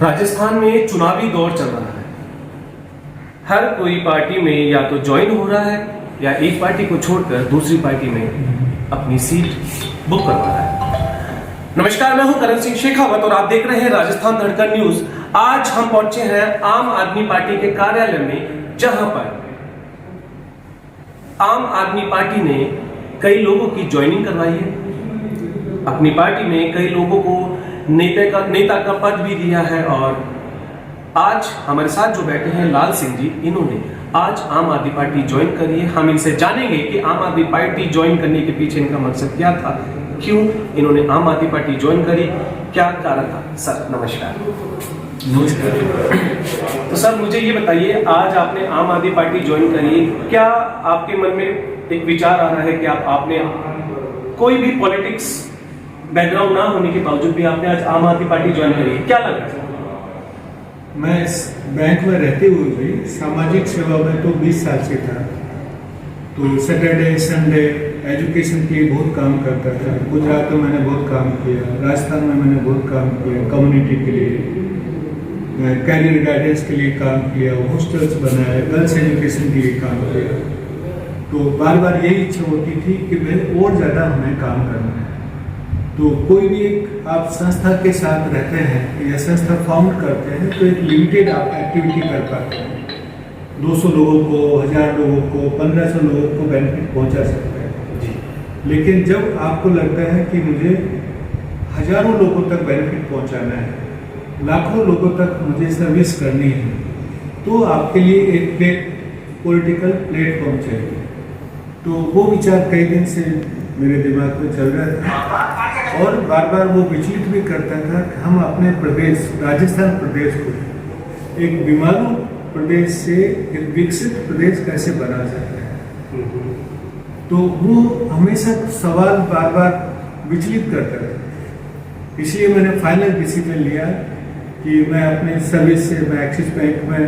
राजस्थान में चुनावी दौर चल रहा है। हर कोई पार्टी में या तो ज्वाइन हो रहा है या एक पार्टी को छोड़कर दूसरी पार्टी में अपनी सीट बुक करवा रहा है। नमस्कार, मैं हूं करण सिंह शेखावत और आप देख रहे हैं राजस्थान धड़कन न्यूज। आज हम पहुंचे हैं आम आदमी पार्टी के कार्यालय में, जहां पर आम आदमी पार्टी ने कई लोगों की ज्वाइनिंग करवाई है। अपनी पार्टी में कई लोगों को नेता का पद भी दिया है। और आज हमारे साथ जो बैठे हैं लाल सिंह जी, इन्होंने आज आम आदमी पार्टी ज्वाइन करी है। हम इनसे जानेंगे कि आम आदमी पार्टी ज्वाइन करने के पीछे इनका मकसद क्या था, क्यों इन्होंने आम आदमी पार्टी ज्वाइन करी, क्या कारण था। सर नमस्कार। नमस्कार। तो सर मुझे ये बताइए, आज आपने आम आदमी पार्टी ज्वाइन करी, क्या आपके मन में एक विचार आ रहा है कि आपने कोई भी पॉलिटिक्स बैकग्राउंड ना होने के बावजूद भी आपने आज आम आदमी पार्टी ज्वाइन करी, क्या लग रहा है? मैं बैंक में रहते हुए भी सामाजिक सेवा में तो 20 साल से था। तो सैटरडे संडे एजुकेशन के लिए बहुत काम करता था। गुजरात में मैंने बहुत काम किया, राजस्थान में मैंने बहुत काम किया, कम्युनिटी के लिए, कैरियर गाइडेंस के लिए काम किया, हॉस्टल्स बनाए, गर्ल्स एजुकेशन के लिए काम किया। तो बार बार यही इच्छा होती थी कि मैं और ज़्यादा हमें काम करना है। तो कोई भी एक आप संस्था के साथ रहते हैं या संस्था फाउंड करते हैं तो एक लिमिटेड आप एक्टिविटी कर पाते हैं। 200 लोगों को, 1000 लोगों को, 1500 लोगों को बेनिफिट पहुंचा सकते हैं जी। लेकिन जब आपको लगता है कि मुझे हजारों लोगों तक बेनिफिट पहुंचाना है, लाखों लोगों तक मुझे सर्विस करनी है, तो आपके लिए एक पॉलिटिकल प्लेटफॉर्म चाहिए। तो वो विचार कई दिन से मेरे दिमाग में चल रहा था और बार बार वो विचलित भी करता था कि हम अपने प्रदेश राजस्थान प्रदेश को एक बीमारू प्रदेश से एक विकसित प्रदेश कैसे बना सकते हैं। तो वो हमेशा सवाल बार बार विचलित करता था। इसलिए मैंने फाइनल डिसीजन लिया कि मैं अपने सर्विस से, मैं एक्सिस बैंक में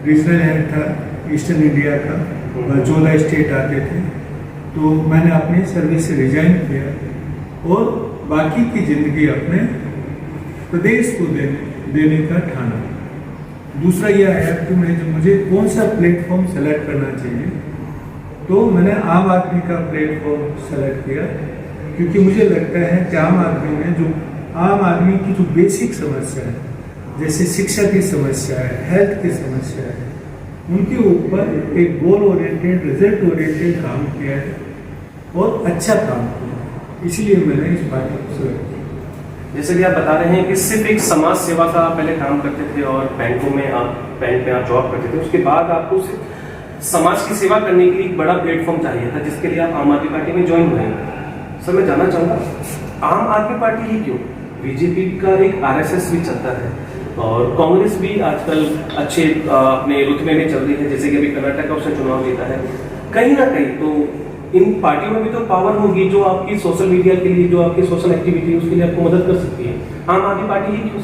रीजनल हेड था ईस्टर्न इंडिया का, 14 स्टेट आते थे। तो मैंने अपनी सर्विस से रिजाइन किया और बाकी की जिंदगी अपने प्रदेश को देने का ठाना। दूसरा यह आया कि मुझे कौन सा प्लेटफॉर्म सेलेक्ट करना चाहिए, तो मैंने आम आदमी का प्लेटफॉर्म सेलेक्ट किया, क्योंकि मुझे लगता है कि आम आदमी की जो बेसिक समस्या है, जैसे शिक्षा की समस्या है, हेल्थ की समस्या है, उनके ऊपर एक गोल ओरिएंटेड, रिजल्ट ओरिएंटेड काम किया है और अच्छा काम किया। इसलिए मैंने इस पार्टी को सेलेक्ट किया। जैसे कि आप बता रहे हैं कि सिर्फ एक समाज सेवा का पहले काम करते थे और बैंक में आप जॉब करते थे, उसके बाद आपको सिर्फ समाज की सेवा करने के लिए एक बड़ा प्लेटफॉर्म चाहिए था, जिसके लिए आप आम आदमी पार्टी में ज्वाइन हुए। सर मैं जानना चाहूँगा, आम आदमी पार्टी ही क्यों? बीजेपी का एक RSS भी चलता है और कांग्रेस भी आजकल अच्छे अपने रुतबे में चल रही है, जैसे कि अभी कर्नाटक का उसने चुनाव जीता है। कहीं ना कहीं तो इन पार्टियों में भी तो पावर होगी जो आपकी सोशल मीडिया के लिए, जो आपकी सोशल एक्टिविटी है उसके लिए आपको मदद कर सकती है। आम आदमी पार्टी ही क्यों?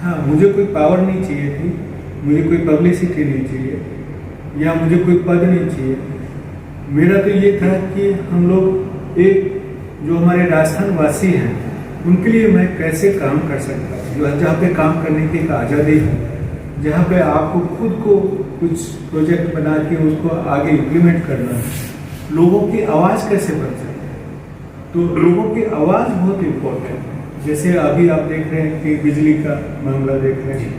हाँ, मुझे कोई पावर नहीं चाहिए थी, मुझे कोई पब्लिसिटी नहीं चाहिए या मुझे कोई पद नहीं चाहिए। मेरा तो ये था कि हम लोग एक जो हमारे राजस्थान वासी हैं उनके लिए मैं कैसे काम कर सकता हूँ, जहाँ पे काम करने की एक आज़ादी है, जहाँ पे आपको खुद को कुछ प्रोजेक्ट बना के उसको आगे इम्प्लीमेंट करना है। लोगों की आवाज़ कैसे बन सकती है, तो लोगों की आवाज़ बहुत इम्पोर्टेंट है। जैसे अभी आप देख रहे हैं कि बिजली का मामला देख रहे हैं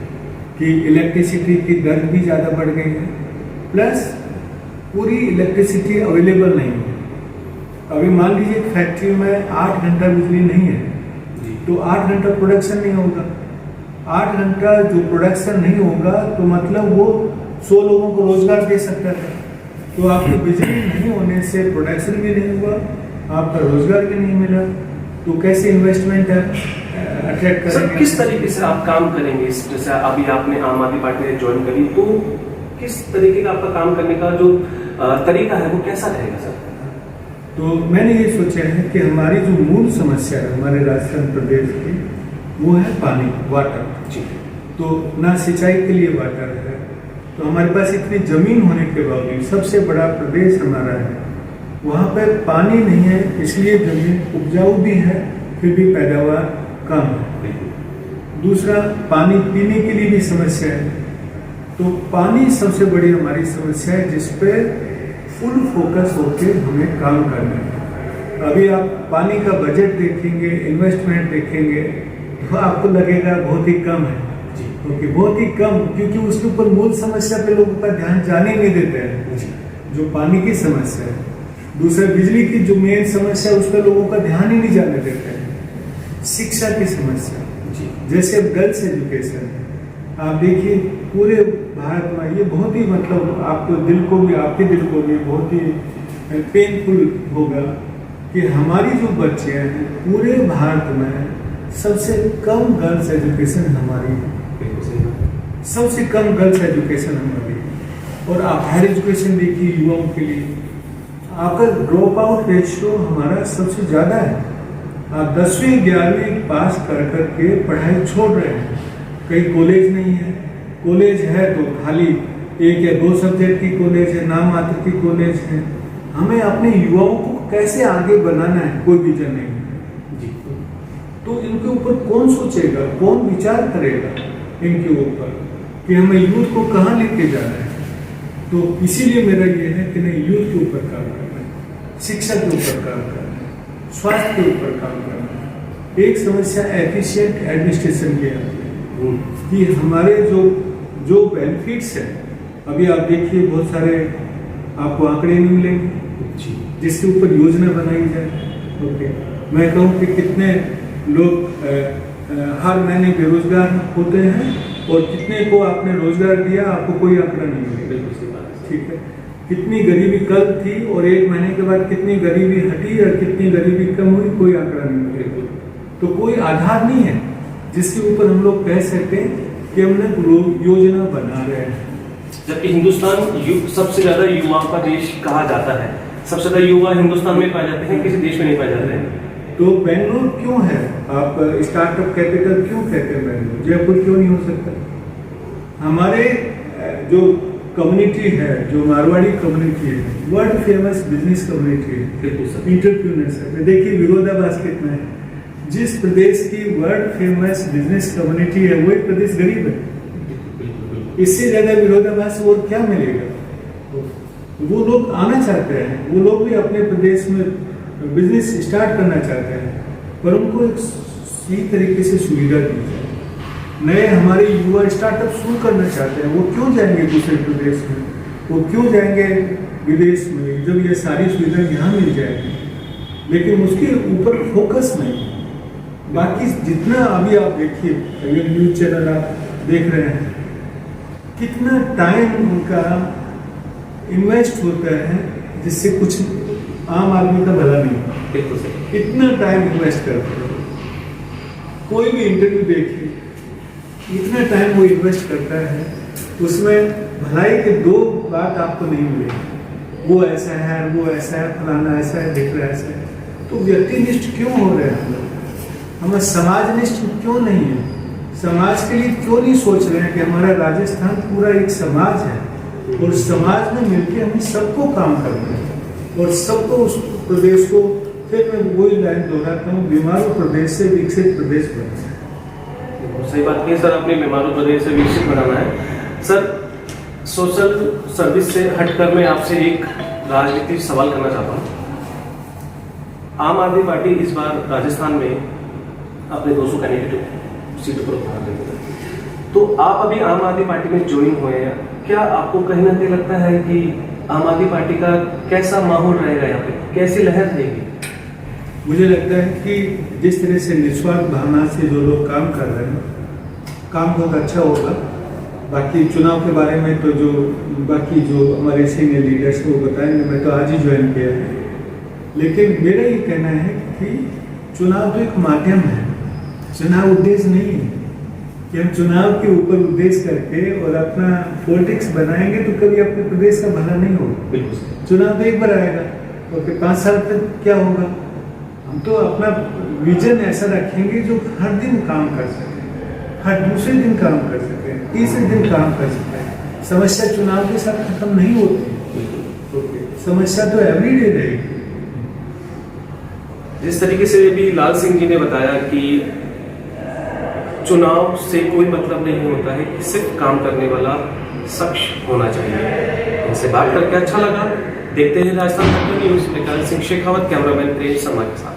कि इलेक्ट्रिसिटी की दर भी ज़्यादा बढ़ गई है, प्लस पूरी इलेक्ट्रिसिटी अवेलेबल नहीं है। अभी मान लीजिए फैक्ट्री में 8 घंटा बिजली नहीं है तो 8 घंटा प्रोडक्शन नहीं होगा। 8 घंटा जो प्रोडक्शन नहीं होगा तो मतलब वो 100 लोगों को रोजगार दे सकता है। तो आपको बिजली नहीं होने से प्रोडक्शन भी नहीं हुआ, आपका रोजगार भी नहीं मिला, तो कैसे इन्वेस्टमेंट अट्रैक्ट करेंगे? किस तरीके से आप काम करेंगे? जैसे अभी आपने आम आदमी पार्टी में ज्वाइन करी, तो किस तरीके का आपका काम करने का जो तरीका है वो कैसा रहेगा सर? तो मैंने ये सोचा है कि हमारी जो मूल समस्या है हमारे राजस्थान प्रदेश की, वो है पानी, वाटर। तो ना सिंचाई के लिए वाटर है, तो हमारे पास इतनी जमीन होने के बावजूद सबसे बड़ा प्रदेश हमारा है, वहाँ पर पानी नहीं है, इसलिए जमीन उपजाऊ भी है फिर भी पैदावार कम है। दूसरा, पानी पीने के लिए भी समस्या है। तो पानी सबसे बड़ी हमारी समस्या है जिस पे फुल फोकस होकर हमें काम करना है। अभी आप पानी का बजट देखेंगे, इन्वेस्टमेंट देखेंगे तो आपको लगेगा बहुत ही कम है, क्योंकि बहुत ही कम, क्योंकि उसके ऊपर मूल समस्या पे लोगों का ध्यान जाने नहीं देते हैं, जो पानी की समस्या है। दूसरा, बिजली की जो मेन समस्या है उस पर लोगों का ध्यान ही नहीं जाने देते हैं। शिक्षा की समस्या, जैसे गर्ल्स एजुकेशन, आप देखिए पूरे भारत में ये बहुत ही मतलब आपको दिल को भी, आपके दिल को भी बहुत ही पेनफुल होगा कि हमारी जो बच्चे हैं पूरे भारत में सबसे कम गर्ल्स एजुकेशन हमारी है, सबसे कम गर्ल्स एजुकेशन हमारी है। और आप हायर एजुकेशन देखिए युवाओं के लिए, आपका ड्रॉप आउट रेशियो हमारा सबसे ज़्यादा है। आप 10वीं 11वीं पास कर करके पढ़ाई छोड़ रहे हैं, कहीं कॉलेज नहीं है, कॉलेज है तो खाली 1 या 2 सब्जेक्ट की कॉलेज है, नाम मात्र की कॉलेज है। हमें अपने युवाओं को कैसे आगे बनाना है कोई विजन नहीं है। तो इनके ऊपर कौन सोचेगा, कौन विचार करेगा इनके ऊपर कि हमें यूथ को कहाँ लेके जाना है। तो इसीलिए मेरा ये है कि नहीं, यूथ के ऊपर काम करना है, शिक्षा के ऊपर काम करना है, स्वास्थ्य के ऊपर काम करना है। एक समस्या एफिशिएंट एडमिनिस्ट्रेशन की आती है कि हमारे जो बेनिफिट्स है, अभी आप देखिए बहुत सारे आपको आंकड़े नहीं मिलेंगे जिसके ऊपर योजना बनाई जाए। ओके, मैं कहूँ कि कितने लोग हर महीने बेरोजगार होते हैं और कितने को आपने रोजगार दिया, आपको कोई आंकड़ा नहीं मिलेगा। ठीक है, कितनी गरीबी कल थी और 1 महीने के बाद कितनी गरीबी हटी और कितनी गरीबी कम हुई, कोई आंकड़ा नहीं मिलेगा। तो कोई आधार नहीं है जिसके ऊपर हम लोग कह सकते हैं कि हमने योजना बना रहे हैं। जबकि हिंदुस्तान सबसे ज्यादा युवाओं का देश कहा जाता है, सबसे ज्यादा युवा हिंदुस्तान में पाए जाते हैं, किसी देश में नहीं पाए जाते हैं। तो बेंगलोर क्यों है, आप स्टार्टअप कैपिटल क्यों कहते हैं बेंगलोर, जयपुर क्यों नहीं हो सकता? हमारे जो कम्युनिटी है, जो मारवाड़ी कम्युनिटी है, वर्ल्ड फेमस बिजनेस कम्युनिटी है, एंटरप्रेन्योर्स है। देखिए विरोधाभास कितना है, जिस प्रदेश की वर्ल्ड फेमस बिजनेस कम्युनिटी है वही प्रदेश गरीब है। इससे ज्यादा विरोधाभास और क्या मिलेगा? वो लोग आना चाहते हैं, वो लोग भी अपने प्रदेश में बिजनेस स्टार्ट करना चाहते हैं, पर उनको एक सही तरीके से सुविधा दी जाए। नए हमारे युवा स्टार्टअप शुरू करना चाहते हैं, वो क्यों जाएंगे दूसरे प्रदेश में, वो क्यों जाएंगे विदेश में, जब ये सारी सुविधा यहाँ मिल जाएगी। लेकिन उसके ऊपर फोकस नहीं। बाकी जितना अभी आप देखिए, अगर न्यूज चैनल आप देख रहे हैं, कितना टाइम उनका इन्वेस्ट होता है जिससे कुछ आम आदमी का भला नहीं होता। इतना टाइम इन्वेस्ट करते हैं, कोई भी इंटरव्यू देखिए, इतना टाइम वो इन्वेस्ट करता है, उसमें भलाई के 2 बात आपको नहीं मिलेगी। वो ऐसा है, वो ऐसा है, फलाना ऐसा है, दिख रहा है ऐसा है। तो व्यक्तिनिष्ठ क्यों हो रहे हैं हम लोग? हमें समाजनिष्ठ क्यों नहीं है? समाज के लिए क्यों नहीं सोच रहे हैं कि हमारा राजस्थान पूरा एक समाज है और समाज में मिलकर हमें सबको काम करना है और सबको उस प्रदेश को, फिर मैं वही लाइन दोहराता हूँ, बीमारू प्रदेश से विकसित प्रदेश बनाना है। सही बात की सर, आपने बीमारू प्रदेश से विकसित बनाना है। सर, सोशल सर्विस से हटकर मैं आपसे एक राजनीतिक सवाल करना चाहता हूँ। आम आदमी पार्टी इस बार राजस्थान में अपने 200 कैंडिडेट सीटों पर उतार देते हैं, तो आप अभी आम आदमी पार्टी में ज्वाइन हुए हैं, क्या आपको कहीं ना कहीं लगता है कि आम आदमी पार्टी का कैसा माहौल रहेगा, यहाँ पे कैसी लहर रहेगी? मुझे लगता है कि जिस तरह से निस्वार्थ भावना से जो लोग काम कर रहे हैं, काम बहुत अच्छा होगा। बाकी चुनाव के बारे में तो जो बाकी जो हमारे सीनियर लीडर्स वो बताएंगे, मैं तो आज ही ज्वाइन किया है। लेकिन मेरा ये कहना है कि चुनाव तो एक माध्यम है, चुनाव उद्देश्य नहीं है कि हम चुनाव के ऊपर उद्देश्य करके और अपना पॉलिटिक्स बनाएंगे तो कभी अपने प्रदेश का भला नहीं होगा। बिल्कुल, चुनाव तो एक बार आएगा और फिर 5 साल तक क्या होगा? हम तो अपना विजन ऐसा रखेंगे जो हर दिन काम कर सके, हर दूसरे दिन काम कर सके, तीसरे दिन काम कर सके, समस्या चुनाव के साथ खत्म नहीं होती, समस्या तो एवरीडे रहेगी। जिस तरीके से भी लाल सिंह जी ने बताया कि चुनाव से कोई मतलब नहीं होता है कि सिर्फ काम करने वाला शख्स होना चाहिए। इनसे बात करके अच्छा लगा। देखते हैं राजस्थान तक न्यूज में। लाल सिंह शेखावत, कैमरामैन प्रेम शर्मा के साथ।